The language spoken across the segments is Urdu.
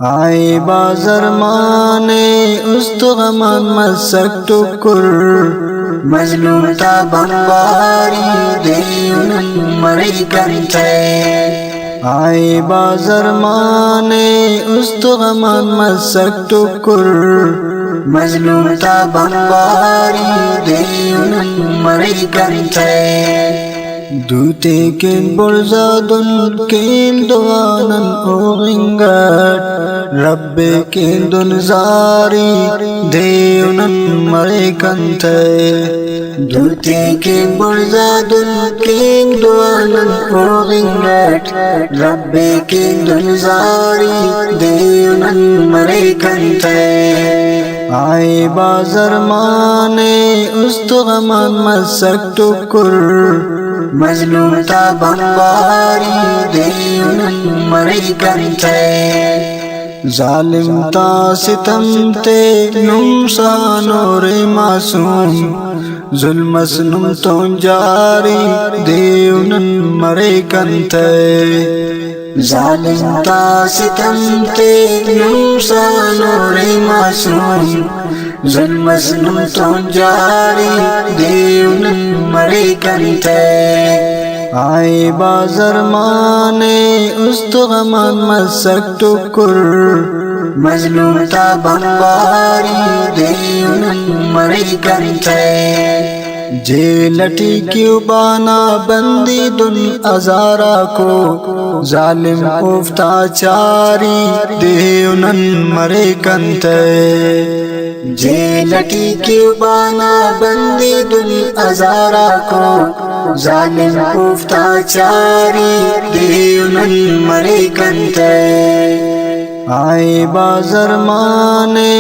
آئی بازرمانے استغمان مسک ٹکر مظلوم تا بمباری دیونن مری کنتے آئی بازرمانے استغمان مسک ٹکر مظلوم تا بمباری دیونن مری کنتے دوتے کن برزادن کن دوانن اوغنگت رب کن دن زاری دیونن مرے کنتے دوتے کن برزادن کن دوانن اوغنگت رب کن دن زاری دیونن مرے کنتے آئی بازرمانے استغمان مسک ٹکر مظلوم تا بمباری دیونن مری کنتے ظالم تا ستم تے نمسا نور معصوم ظلم اسنم تون جاری دیونن مری کنتے ظالم تا ستم تے نمسا نور معصوم ظلم اسنم تون جاری دیونن مری کنتے آئی بازرمانے استغمان مسک ٹکر مظلوم تا بمباری دیونن مری کنتے جے لٹی کیوں بانا بندی دن ازارا کو ظالم افتا چاری دیونن مرے کنتے جے لٹی کیوں بانا بندی دن ازارا کو ظالم افتا چاری دیونن مرے کنتے آئی بازرمانے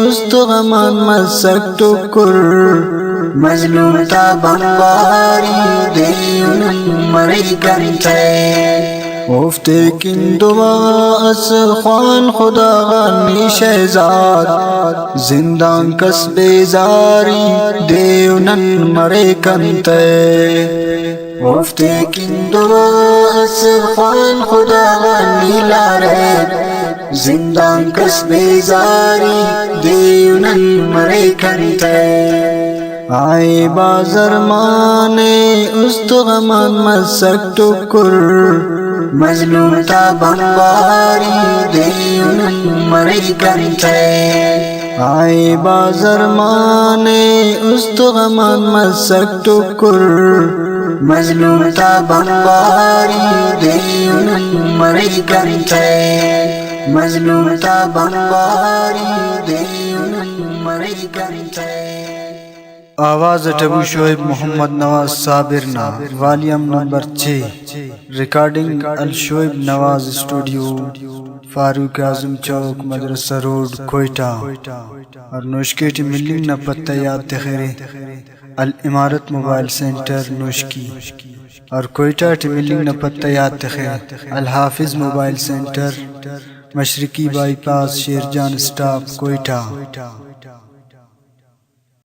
استغمان مسک ٹکر مظلوم تا بمباری دیونن مری کنتے افتے کن دعا اس خوان خدا غانی شہزاد زندان کس بیزاری دیونن مرے کنتے افتے کن دعا اس خوان خدا غانی لارے زندان کس بیزاری دیونن مرے کنتے آئی بازرمانے استغمان مسک ٹکر مظلوم تا بمباری دیونن مری کنتے آئی بازرمانے استغمان مسک ٹکر مظلوم تا بمباری دیونن مری کنتے مظلوم تا بمباری دیونن مری کنتے آواز ٹبو شعیب محمد نواز صابرنا والیوم نمبر 6 ریکارڈنگ الشعیب نواز اسٹوڈیو فاروق اعظم چوک مدرسہ روڈ کوئٹہ اور نوشکیٹی ملنگ نہ پتہ یاد تخیرے الامارت موبائل سینٹر نوشکی اور کوئٹہ ٹی ملنگ نہ پتہ یاد تخیرے الحافظ موبائل سینٹر مشرقی بائی پاس شیرجان سٹاپ کوئٹہ